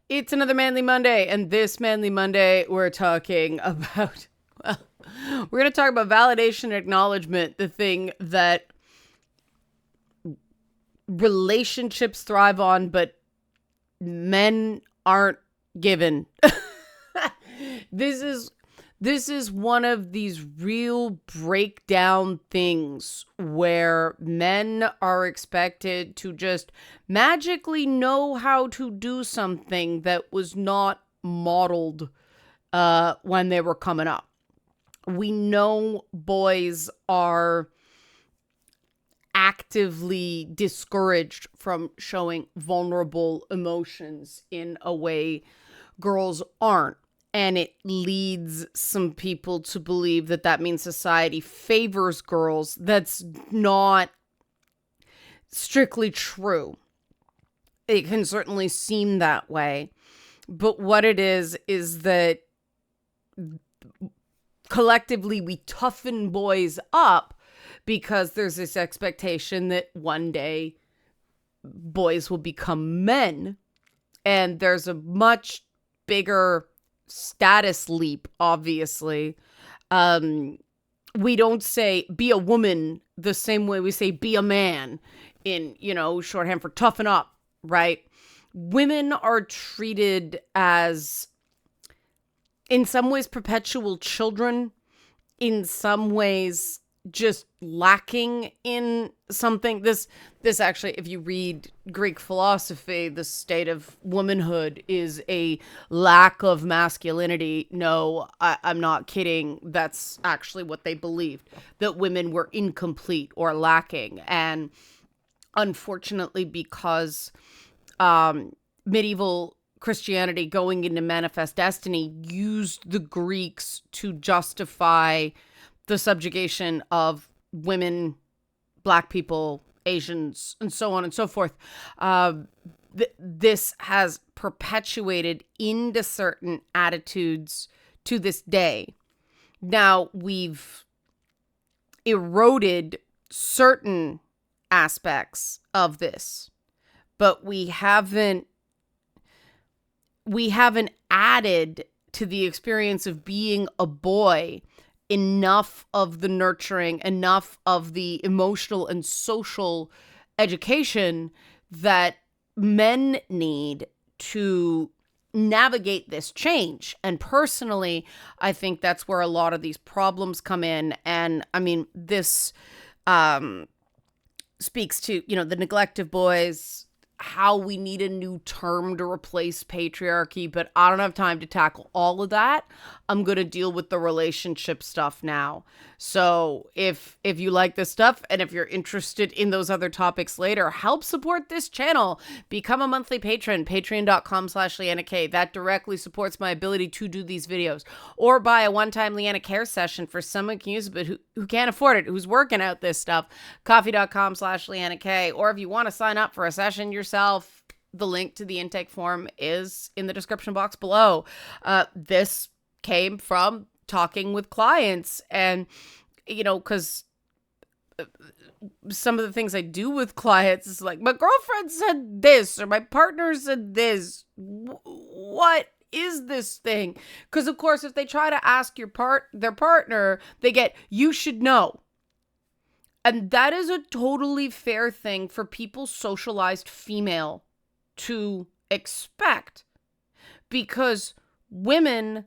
It's another Manly Monday, and this Manly Monday, we're talking about, well, we're going to talk about validation and acknowledgement, the thing that relationships thrive on, but men aren't given. This is one of these real breakdown things where men are expected to just magically know how to do something that was not modeled when they were coming up. We know boys are actively discouraged from showing vulnerable emotions in a way girls aren't. And it leads some people to believe that that means society favors girls. That's not strictly true. It can certainly seem that way. But what it is that collectively we toughen boys up because there's this expectation that one day boys will become men. And there's a much bigger status leap, obviously. We don't say be a woman the same way we say be a man in, shorthand for toughen up, right? Women are treated as, in some ways, perpetual children, in some ways just lacking in something. This actually, if you read Greek philosophy, the state of womanhood is a lack of masculinity. No, I'm not kidding. That's actually what they believed, that women were incomplete or lacking. And unfortunately, because medieval Christianity going into manifest destiny used the Greeks to justify the subjugation of women, Black people, Asians, and so on and so forth. This has perpetuated into certain attitudes to this day. Now, we've eroded certain aspects of this, but we haven't added to the experience of being a boy enough of the nurturing, enough of the emotional and social education that men need to navigate this change. And personally, I think that's where a lot of these problems come in. And I mean, this speaks to, the neglect of boys, how we need a new term to replace patriarchy, but I don't have time to tackle all of that. I'm going to deal with the relationship stuff now. So if you like this stuff and if you're interested in those other topics later, help support this channel. Become a monthly patron, patreon.com/LeannaK. That directly supports my ability to do these videos. Or buy a one-time Leanna Care session for someone who can use it, but who can't afford it, who's working out this stuff. Coffee.com/LeannaK. Or if you want to sign up for a session yourself, the link to the intake form is in the description box below. This came from talking with clients, and because some of the things I do with clients is like, my girlfriend said this or my partner said this. What is this thing? Because of course, if they try to ask their partner, they get, you should know. And that is a totally fair thing for people socialized female to expect, because women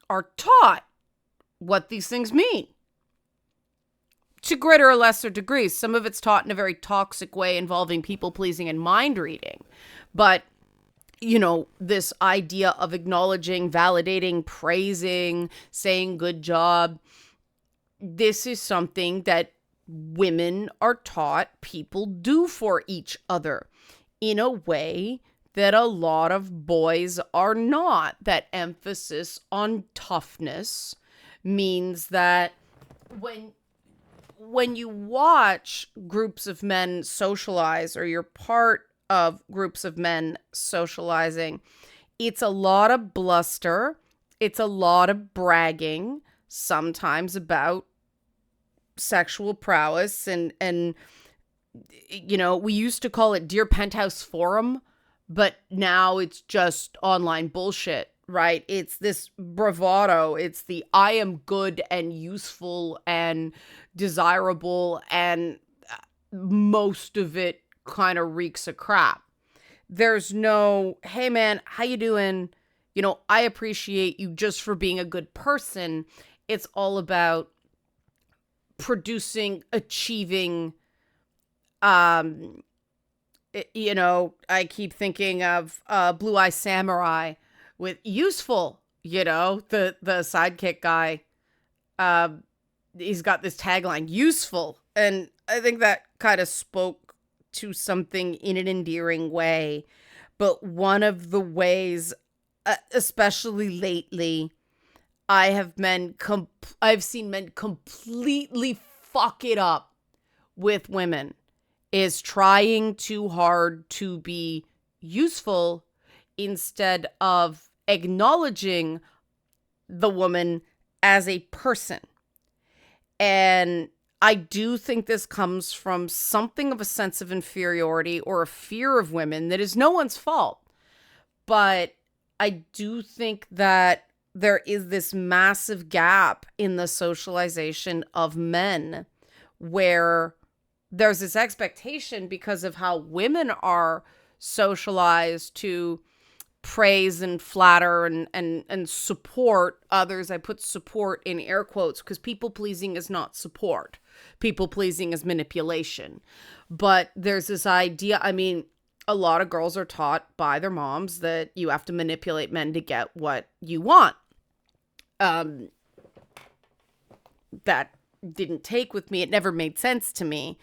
are taught what these things mean to greater or lesser degrees. Some of it's taught in a very toxic way involving people pleasing and mind reading. But, this idea of acknowledging, validating, praising, saying good job, this is something that women are taught people do for each other in a way that a lot of boys are not. That emphasis on toughness means that when you watch groups of men socialize, or you're part of groups of men socializing, it's a lot of bluster, it's a lot of bragging, sometimes about sexual prowess, and we used to call it Dear Penthouse Forum but now it's just online bullshit, right? It's this bravado. It's the I am good and useful and desirable, and most of it kind of reeks of crap. There's no, hey man, how you doing? I appreciate you just for being a good person. It's all about producing, achieving. I keep thinking of Blue Eye Samurai with useful, the sidekick guy. He's got this tagline, useful. And I think that kind of spoke to something in an endearing way. But one of the ways, especially lately, I've seen men completely fuck it up with women, is trying too hard to be useful instead of acknowledging the woman as a person. And I do think this comes from something of a sense of inferiority or a fear of women that is no one's fault. But I do think that there is this massive gap in the socialization of men where there's this expectation, because of how women are socialized, to praise and flatter and support others. I put support in air quotes because people pleasing is not support. People pleasing is manipulation. But there's this idea, a lot of girls are taught by their moms that you have to manipulate men to get what you want. That didn't take with me. It never made sense to me.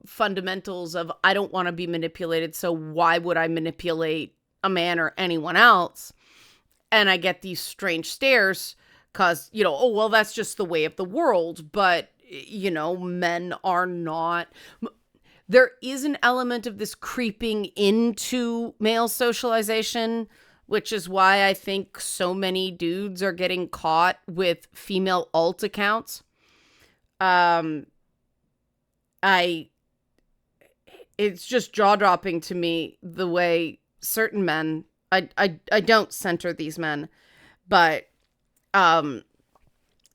Fundamentals of I don't want to be manipulated, so why would I manipulate a man or anyone else? And I get these strange stares because, oh, well, that's just the way of the world. But, men are not. There is an element of this creeping into male socialization, which is why I think so many dudes are getting caught with female alt accounts. It's just jaw-dropping to me the way certain men, I don't center these men, but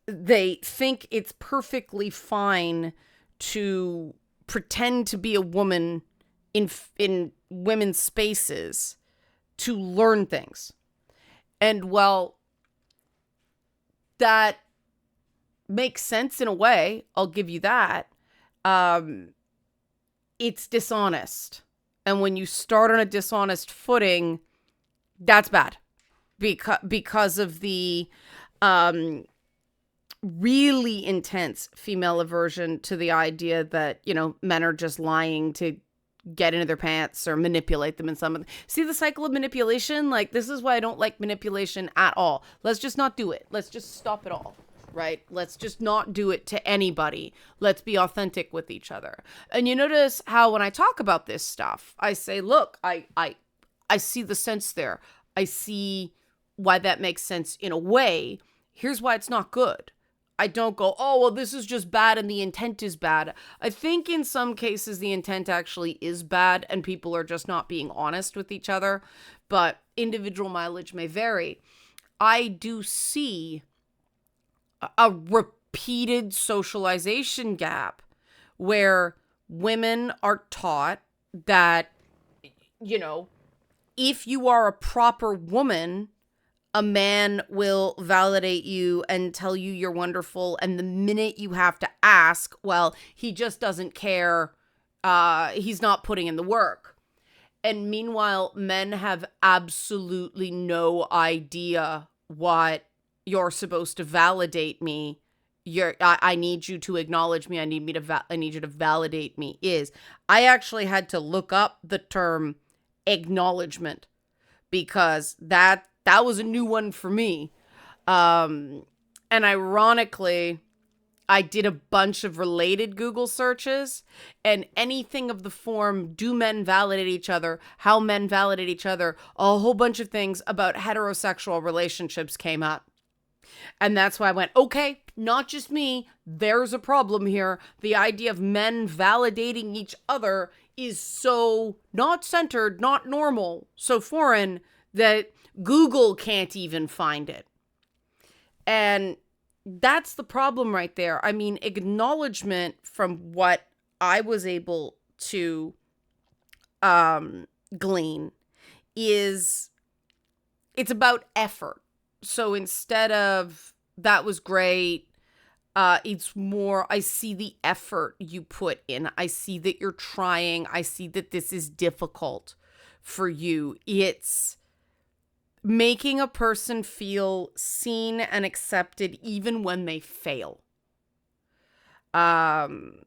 they think it's perfectly fine to pretend to be a woman in women's spaces to learn things. And well, that makes sense in a way. I'll give you that. It's dishonest. And when you start on a dishonest footing, that's bad. Because of the really intense female aversion to the idea that, men are just lying to get into their pants or manipulate them in some of see the cycle of manipulation. Like, this is why I don't like manipulation at all. Let's just not do it. Let's just stop it all. Right? Let's just not do it to anybody. Let's be authentic with each other. And you notice how when I talk about this stuff, I say, look, I see the sense there. I see why that makes sense in a way. Here's why it's not good. I don't go, oh, well, this is just bad and the intent is bad. I think in some cases the intent actually is bad and people are just not being honest with each other. But individual mileage may vary. I do see a repeated socialization gap where women are taught that, if you are a proper woman, a man will validate you and tell you you're wonderful. And the minute you have to ask, well, he just doesn't care. He's not putting in the work. And meanwhile, men have absolutely no idea what you're supposed to validate me. I need you to acknowledge me. I need you to validate me is. I actually had to look up the term acknowledgement because that was a new one for me. And ironically, I did a bunch of related Google searches, and anything of the form, do men validate each other, how men validate each other, a whole bunch of things about heterosexual relationships came up. And that's why I went, okay, not just me, there's a problem here. The idea of men validating each other is so not centered, not normal, so foreign that Google can't even find it. And that's the problem right there. I mean, acknowledgement, from what I was able to glean, is it's about effort. So instead of that was great, it's more, I see the effort you put in. I see that you're trying. I see that this is difficult for you. It's making a person feel seen and accepted even when they fail. And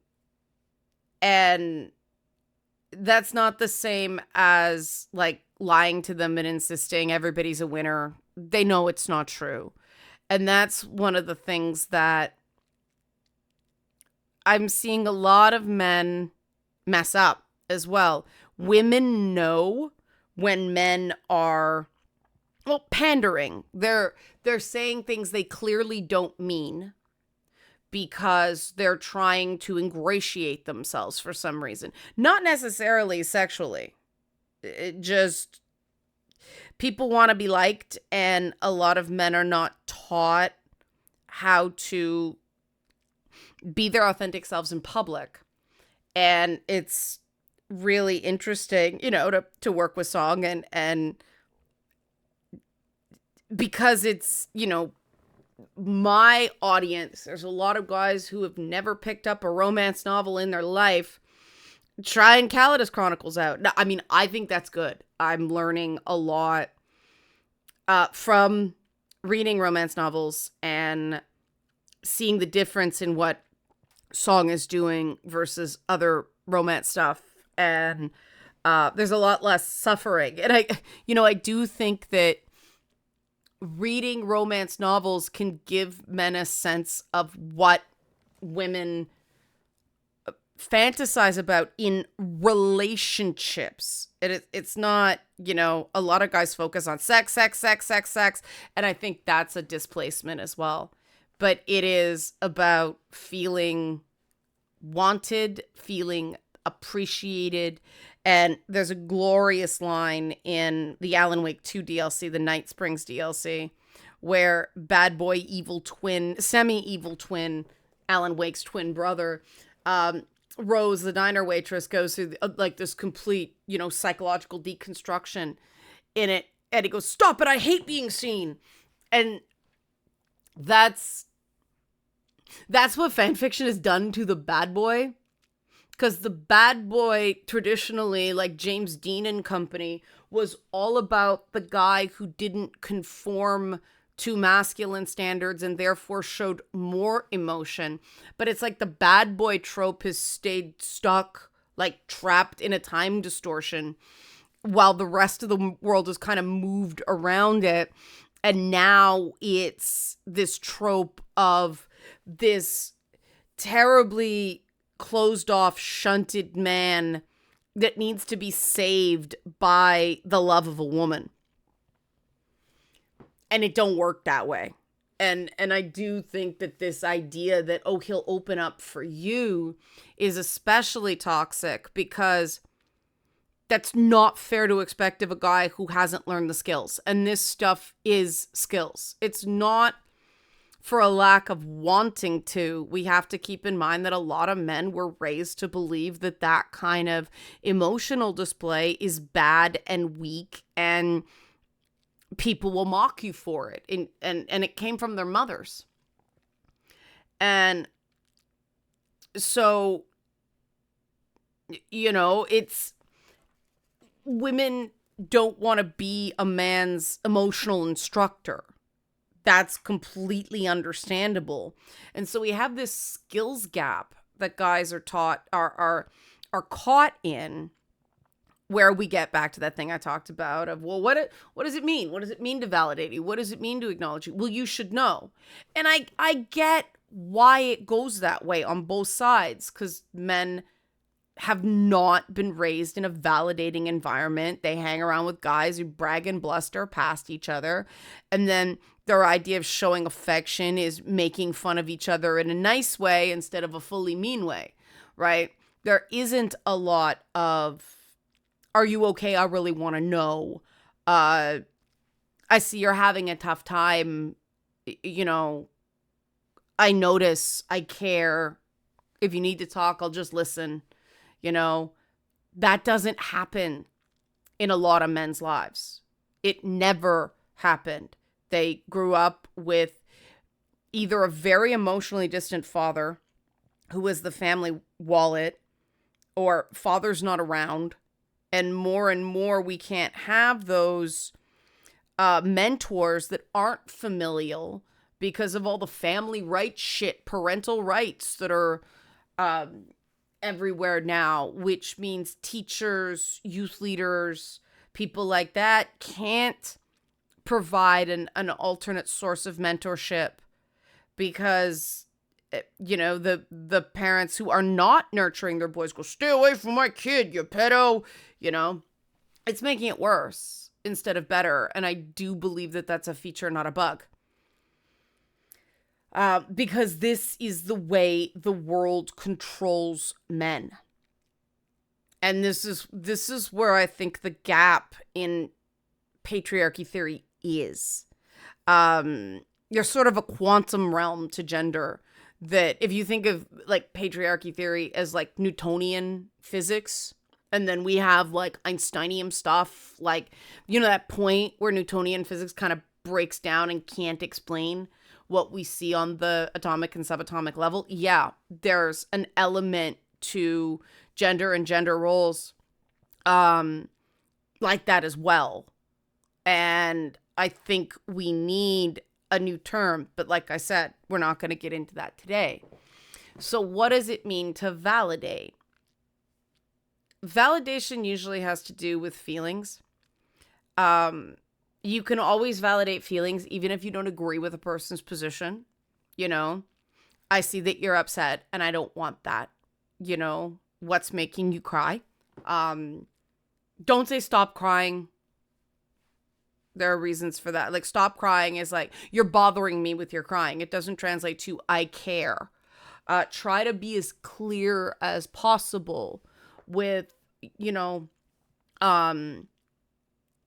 that's not the same as like lying to them and insisting everybody's a winner. They know it's not true. And that's one of the things that I'm seeing a lot of men mess up as well. Women know when men are, well, pandering. They're saying things they clearly don't mean because they're trying to ingratiate themselves for some reason. Not necessarily sexually. It just, people want to be liked, and a lot of men are not taught how to be their authentic selves in public. And it's really interesting, you know, to work with song and because it's, you know, my audience, there's a lot of guys who have never picked up a romance novel in their life, trying Calidus Chronicles out. Now, I mean, I think that's good. I'm learning a lot from reading romance novels and seeing the difference in what song is doing versus other romance stuff. And there's a lot less suffering. And I do think that reading romance novels can give men a sense of what women fantasize about in relationships. It's not, you know, a lot of guys focus on sex. And I think that's a displacement as well. But it is about feeling wanted, feeling appreciated. And there's a glorious line in the Alan Wake 2 DLC, the Night Springs DLC, where bad boy evil twin, semi-evil twin, Alan Wake's twin brother, Rose, the diner waitress, goes through like this complete, you know, psychological deconstruction in it. And he goes, "Stop it, I hate being seen." And that's what fanfiction has done to the bad boy. Because the bad boy, traditionally, like James Dean and company, was all about the guy who didn't conform to masculine standards and therefore showed more emotion. But it's like the bad boy trope has stayed stuck, like trapped in a time distortion, while the rest of the world has kind of moved around it. And now it's this trope of this terribly closed off, shunted man that needs to be saved by the love of a woman. And it don't work that way. And I do think that this idea that, oh, he'll open up for you is especially toxic, because that's not fair to expect of a guy who hasn't learned the skills. And this stuff is skills. It's not for a lack of wanting to. We have to keep in mind that a lot of men were raised to believe that that kind of emotional display is bad and weak, and people will mock you for it. And it came from their mothers. And so, you know, it's, women don't want to be a man's emotional instructor. That's completely understandable. And so we have this skills gap that guys are taught, are caught in, where we get back to that thing I talked about of, well, what does it mean? What does it mean to validate you? What does it mean to acknowledge you? Well, you should know. And I get why it goes that way on both sides, because men have not been raised in a validating environment. They hang around with guys who brag and bluster past each other. And then their idea of showing affection is making fun of each other in a nice way instead of a fully mean way, right? There isn't a lot of, are you okay? I really want to know. I see you're having a tough time. You know, I notice, I care. If you need to talk, I'll just listen. You know, that doesn't happen in a lot of men's lives. It never happened. They grew up with either a very emotionally distant father who was the family wallet, or father's not around. And more we can't have those mentors that aren't familial because of all the family rights shit, parental rights that are everywhere now, which means teachers, youth leaders, people like that can't provide an alternate source of mentorship because the parents who are not nurturing their boys go, stay away from my kid, you pedo. It's making it worse instead of better. And I do believe that that's a feature, not a bug. Because this is the way the world controls men. And this is where I think the gap in patriarchy theory is. There's sort of a quantum realm to gender that if you think of like patriarchy theory as like Newtonian physics, and then we have like Einsteinium stuff, like, that point where Newtonian physics kind of breaks down and can't explain what we see on the atomic and subatomic level. Yeah, there's an element to gender and gender roles like that as well. And I think we need a new term, but like I said, we're not going to get into that today. So what does it mean to validate? Validation usually has to do with feelings. You can always validate feelings, even if you don't agree with a person's position. I see that you're upset and I don't want that. What's making you cry? Don't say stop crying. There are reasons for that. Like, stop crying is like, you're bothering me with your crying. It doesn't translate to I care. Try to be as clear as possible with,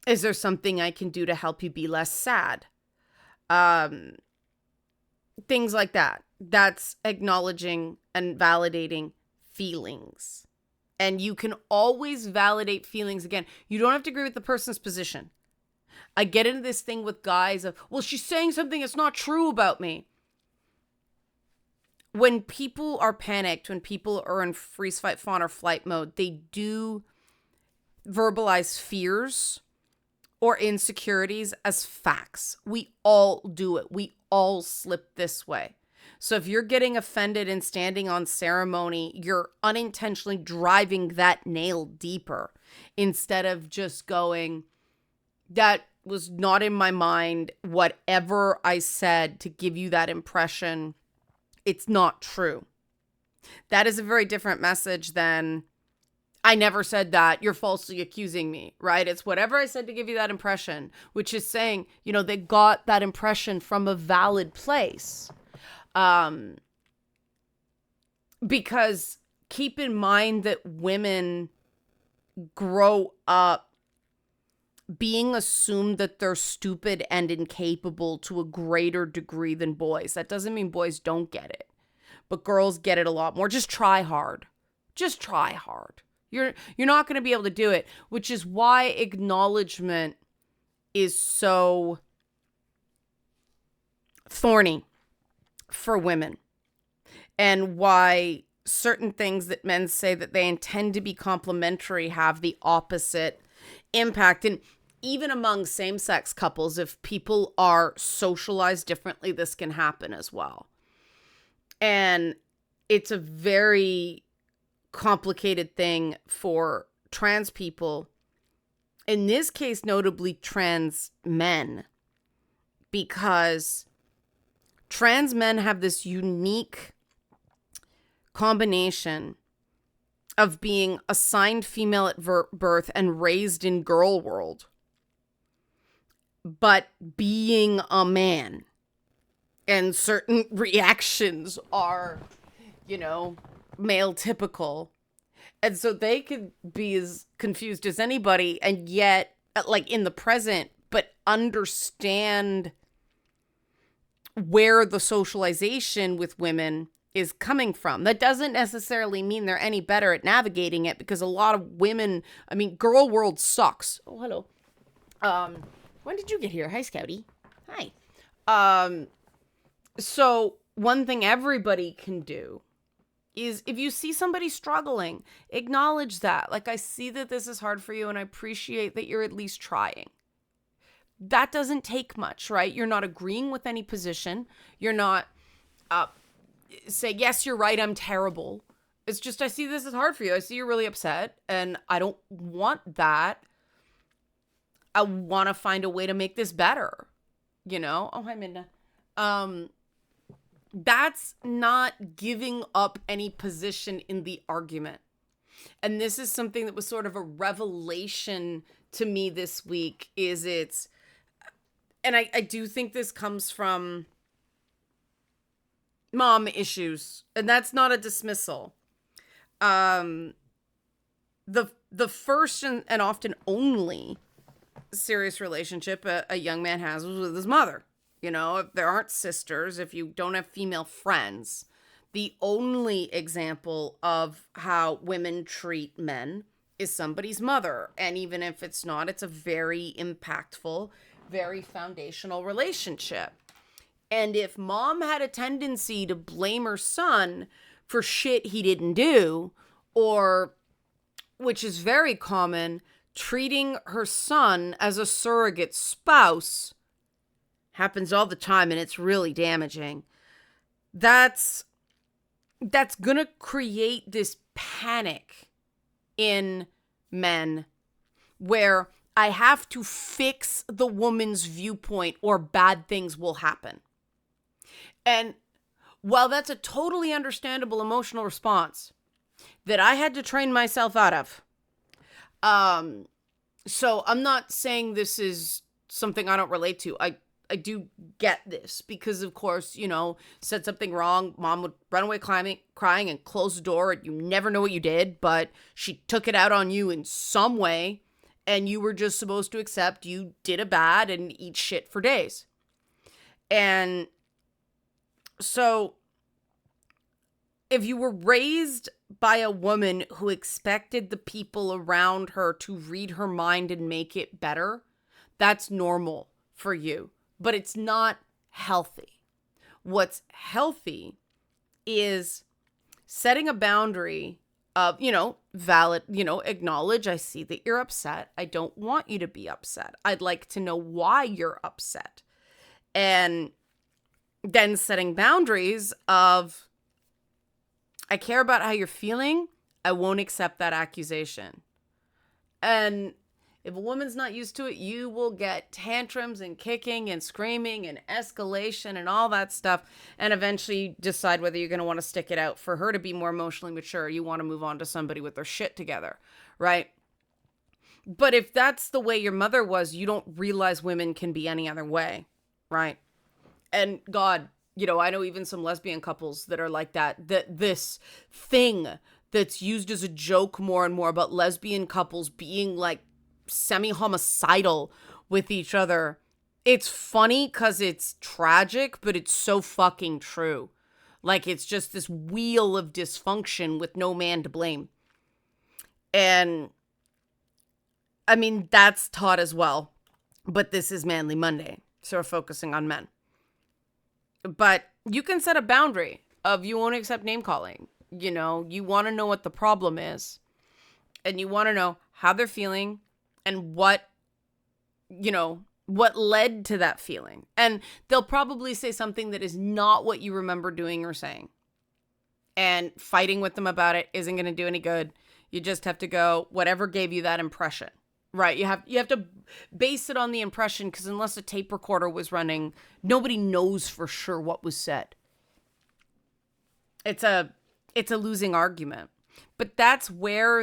is there something I can do to help you be less sad? Things like that. That's acknowledging and validating feelings. And you can always validate feelings. Again, you don't have to agree with the person's position. I get into this thing with guys of, well, she's saying something that's not true about me. When people are panicked, when people are in freeze, fight, fawn, or flight mode, they do verbalize fears or insecurities as facts. We all do it. We all slip this way. So if you're getting offended and standing on ceremony, you're unintentionally driving that nail deeper instead of just going, that was not in my mind. Whatever I said to give you that impression, it's not true. That is a very different message than, I never said that, you're falsely accusing me, right? It's whatever I said to give you that impression, which is saying, they got that impression from a valid place. Because keep in mind that women grow up being assumed that they're stupid and incapable to a greater degree than boys. That doesn't mean boys don't get it, but girls get it a lot more. Just try hard. Just try hard. You're not going to be able to do it, which is why acknowledgement is so thorny for women, and why certain things that men say that they intend to be complimentary have the opposite impact. And even among same-sex couples, if people are socialized differently, this can happen as well. And it's a very complicated thing for trans people, in this case, notably trans men, because trans men have this unique combination of being assigned female at birth and raised in girl world, but being a man. And certain reactions are, male typical. And so they could be as confused as anybody and yet, like in the present, but understand where the socialization with women is coming from. That doesn't necessarily mean they're any better at navigating it, because a lot of women, I mean, girl world sucks. Oh, hello. When did you get here? Hi, Scouty. Hi. So one thing everybody can do is, if you see somebody struggling, acknowledge that. Like, I see that this is hard for you and I appreciate that you're at least trying. That doesn't take much, right? You're not agreeing with any position. You're not saying, yes, you're right, I'm terrible. It's just, I see this is hard for you. I see you're really upset and I don't want that. I want to find a way to make this better, you know? Oh, hi, Minda. That's not giving up any position in the argument. And this is something that was sort of a revelation to me this week, and I do think this comes from mom issues, and that's not a dismissal. The first and often only serious relationship a young man has was with his mother. You know, if there aren't sisters, if you don't have female friends, the only example of how women treat men is somebody's mother. And even if it's not, it's a very impactful, very foundational relationship. And if mom had a tendency to blame her son for shit he didn't do, or, which is very common, treating her son as a surrogate spouse, happens all the time, and it's really damaging. That's gonna create this panic in men where I have to fix the woman's viewpoint or bad things will happen. And while that's a totally understandable emotional response that I had to train myself out of, so I'm not saying this is something I don't relate to. I do get this because, of course, you know, said something wrong. Mom would run away crying and close the door. And you never know what you did, but she took it out on you in some way. And you were just supposed to accept you did a bad and eat shit for days. And so if you were raised by a woman who expected the people around her to read her mind and make it better, that's normal for you. But it's not healthy. What's healthy is setting a boundary of, you know, valid, you know, acknowledge, I see that you're upset. I don't want you to be upset. I'd like to know why you're upset. And then setting boundaries of, I care about how you're feeling. I won't accept that accusation. And if a woman's not used to it, you will get tantrums and kicking and screaming and escalation and all that stuff, and eventually decide whether you're going to want to stick it out for her to be more emotionally mature. You want to move on to somebody with their shit together, right? But if that's the way your mother was, you don't realize women can be any other way, right? And God, you know, I know even some lesbian couples that are like that, this thing that's used as a joke more and more about lesbian couples being like semi-homicidal with each other. It's funny because it's tragic, but it's so fucking true. Like, it's just this wheel of dysfunction with no man to blame. And I mean, that's taught as well, but this is Manly Monday, so we're focusing on men. But you can set a boundary of, you won't accept name calling. You know, you want to know what the problem is, and you want to know how they're feeling and what, you know, what led to that feeling. And they'll probably say something that is not what you remember doing or saying. And fighting with them about it isn't going to do any good. You just have to go, whatever gave you that impression, right? You have to base it on the impression, because unless a tape recorder was running, nobody knows for sure what was said. It's a losing argument. But that's where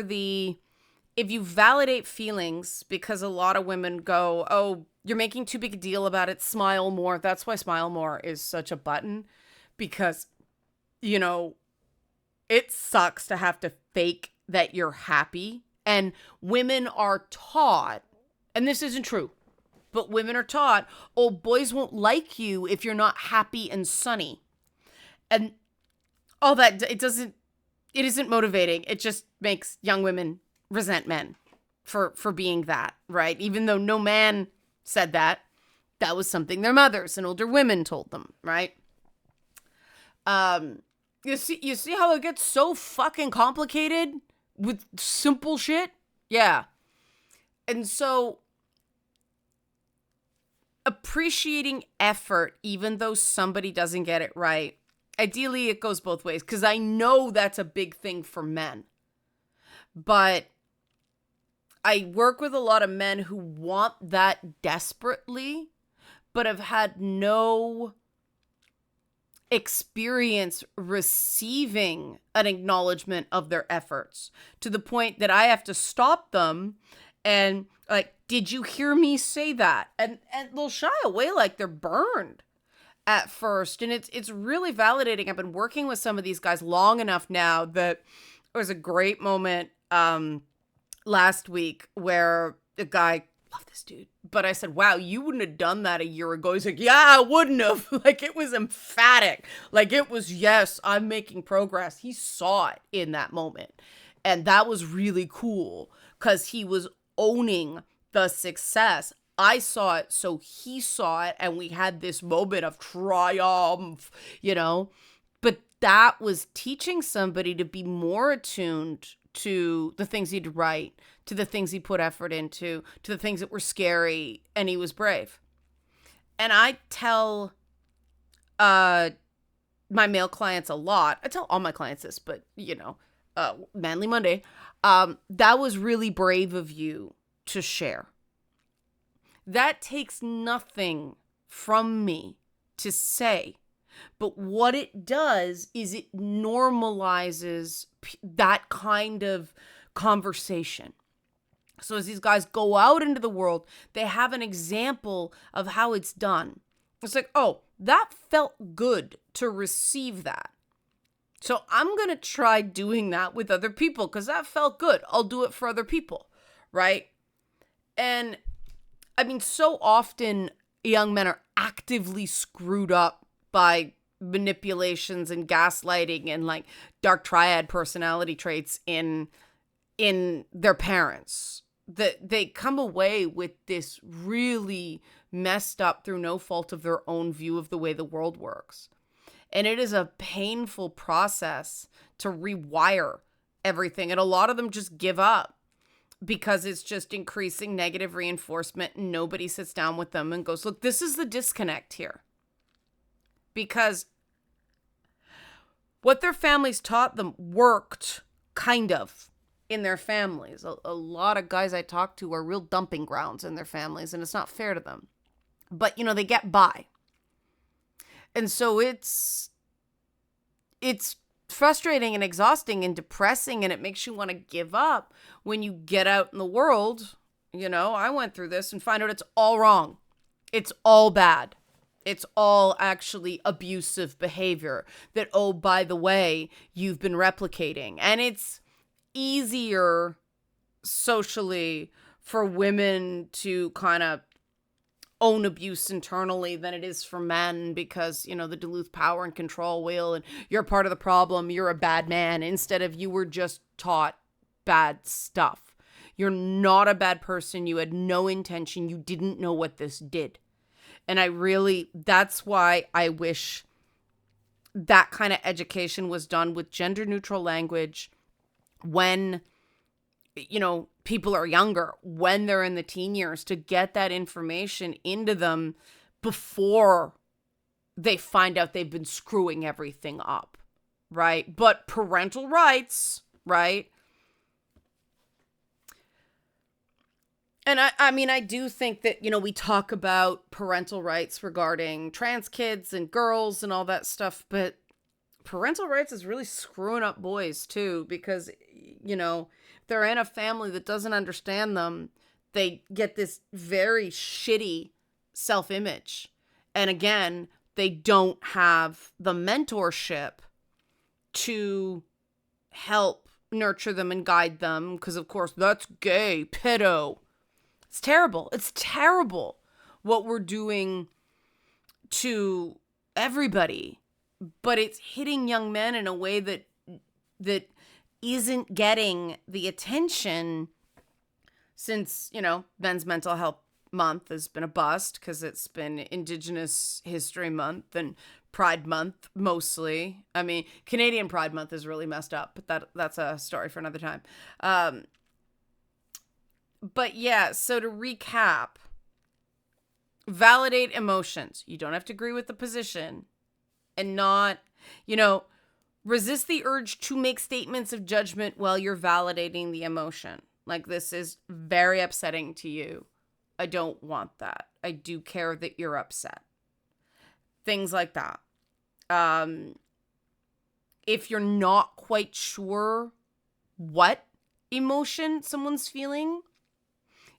if you validate feelings, because a lot of women go, oh, you're making too big a deal about it, smile more. That's why smile more is such a button, because, you know, it sucks to have to fake that you're happy. And women are taught, and this isn't true, but women are taught, oh, boys won't like you if you're not happy and sunny. And all that, it isn't motivating. It just makes young women resent men for being that, right? Even though no man said that, that was something their mothers and older women told them, right? You see how it gets so fucking complicated with simple shit? Yeah. And so appreciating effort, even though somebody doesn't get it right. Ideally, it goes both ways, because I know that's a big thing for men. But I work with a lot of men who want that desperately, but have had no experience receiving an acknowledgement of their efforts, to the point that I have to stop them and like, did you hear me say that? And they'll shy away like they're burned at first. And it's really validating. I've been working with some of these guys long enough now that there was a great moment last week where a guy, love this dude, but I said, wow, you wouldn't have done that a year ago. He's like, yeah, I wouldn't have. Like, it was emphatic. Like, it was, yes, I'm making progress. He saw it in that moment. And that was really cool because he was owning the success. I saw it, so he saw it, and we had this moment of triumph, you know? But that was teaching somebody to be more attuned to the things he did right, to the things he put effort into, to the things that were scary, and he was brave. And I tell my male clients a lot. I tell all my clients this, but, you know, Manly Monday, that was really brave of you to share. That takes nothing from me to say. But what it does is it normalizes that kind of conversation. So as these guys go out into the world, they have an example of how it's done. It's like, oh, that felt good to receive that. So I'm going to try doing that with other people because that felt good. I'll do it for other people, right? And I mean, so often young men are actively screwed up by manipulations and gaslighting and like dark triad personality traits in their parents, that they come away with this really messed up, through no fault of their own, view of the way the world works. And it is a painful process to rewire everything. And a lot of them just give up because it's just increasing negative reinforcement, and nobody sits down with them and goes, look, this is the disconnect here. Because what their families taught them worked, kind of, in their families. A lot of guys I talk to are real dumping grounds in their families, and it's not fair to them. But, you know, they get by. And so it's frustrating and exhausting and depressing, and it makes you want to give up when you get out in the world. You know, I went through this and find out it's all wrong. It's all bad. It's all actually abusive behavior that, oh, by the way, you've been replicating. And it's easier socially for women to kind of own abuse internally than it is for men, because, you know, the Duluth power and control wheel, and you're part of the problem, you're a bad man, instead of you were just taught bad stuff. You're not a bad person. You had no intention. You didn't know what this did. And that's why I wish that kind of education was done with gender neutral language when, you know, people are younger, when they're in the teen years, to get that information into them before they find out they've been screwing everything up, right? But parental rights, right? And I mean, I do think that, you know, we talk about parental rights regarding trans kids and girls and all that stuff, but parental rights is really screwing up boys too, because, you know, if they're in a family that doesn't understand them, they get this very shitty self-image. And again, they don't have the mentorship to help nurture them and guide them, because of course that's gay, pedo. It's terrible. It's terrible what we're doing to everybody, but it's hitting young men in a way that isn't getting the attention since, Men's Mental Health Month has been a bust because it's been Indigenous History Month and Pride Month mostly. I mean, Canadian Pride Month is really messed up, but that's a story for another time. But yeah, so to recap, validate emotions. You don't have to agree with the position, and not, resist the urge to make statements of judgment while you're validating the emotion. Like, this is very upsetting to you. I don't want that. I do care that you're upset. Things like that. If you're not quite sure what emotion someone's feeling,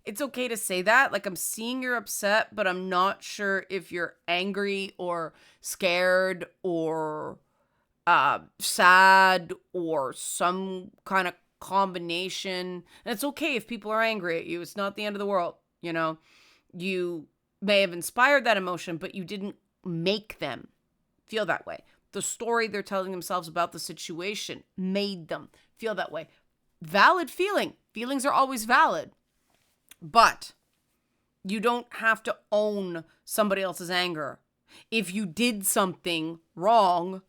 it's okay to say that. Like, I'm seeing you're upset, but I'm not sure if you're angry or scared or sad or some kind of combination. And it's okay if people are angry at you. It's not the end of the world. You may have inspired that emotion, but you didn't make them feel that way. The story they're telling themselves about the situation made them feel that way. Valid feeling. Feelings are always valid. But you don't have to own somebody else's anger. If you did something wrong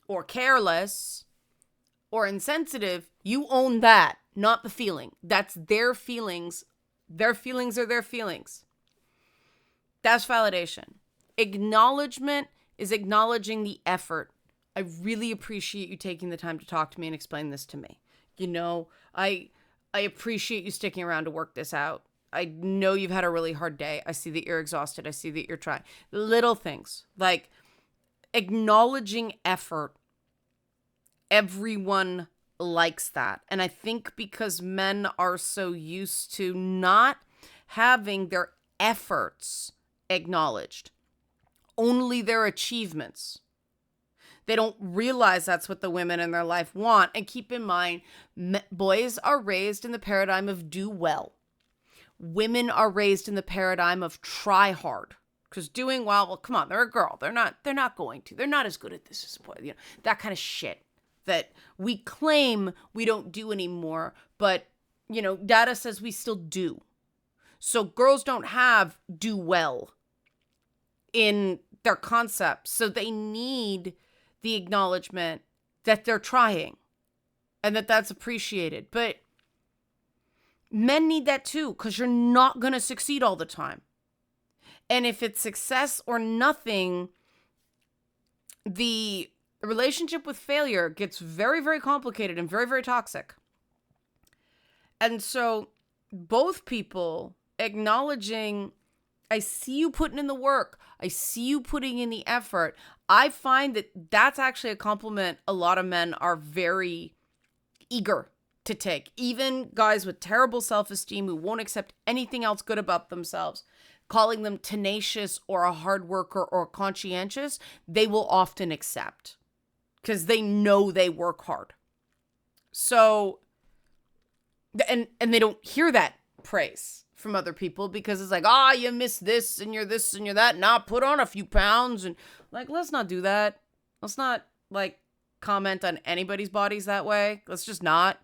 or careless or insensitive, you own that, not the feeling. That's their feelings. Their feelings are their feelings. That's validation. Acknowledgement is acknowledging the effort. I really appreciate you taking the time to talk to me and explain this to me. I appreciate you sticking around to work this out. I know you've had a really hard day. I see that you're exhausted. I see that you're trying. Little things like acknowledging effort. Everyone likes that. And I think because men are so used to not having their efforts acknowledged, only their achievements. They don't realize that's what the women in their life want. And keep in mind, boys are raised in the paradigm of do well. Women are raised in the paradigm of try hard. Because doing well, come on, they're a girl. They're not going to. They're not as good at this as a boy. That kind of shit that we claim we don't do anymore. But, data says we still do. So girls don't have do well in their concepts. So they need the acknowledgement that they're trying and that's appreciated. But men need that too, because you're not going to succeed all the time. And if it's success or nothing, the relationship with failure gets very, very complicated and very, very toxic. And so both people acknowledging, I see you putting in the work. I see you putting in the effort. I find that that's actually a compliment a lot of men are very eager to take. Even guys with terrible self-esteem who won't accept anything else good about themselves, calling them tenacious or a hard worker or conscientious, they will often accept because they know they work hard. So, and they don't hear that praise from other people because it's like, you miss this and you're that. Nah, put on a few pounds. And like, let's not do that. Let's not comment on anybody's bodies that way. Let's just not.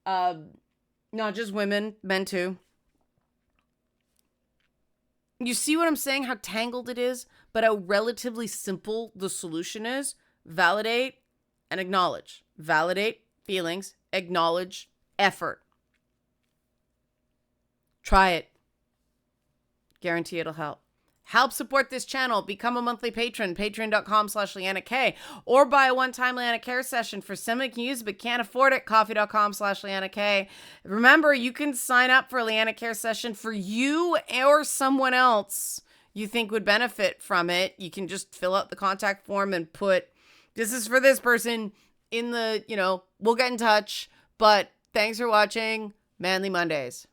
Not just women, men too. You see what I'm saying? How tangled it is, but how relatively simple the solution is. Validate and acknowledge. Validate feelings, acknowledge effort. Try it. Guarantee it'll help. Help support this channel. Become a monthly patron. Patreon.com/Leanna K. Or buy a one-time Leanna Care session for someone who can use it but can't afford it. Coffee.com/Leanna K. Remember, you can sign up for a Leanna Care session for you or someone else you think would benefit from it. You can just fill out the contact form and put, this is for this person in the, we'll get in touch. But thanks for watching Manly Mondays.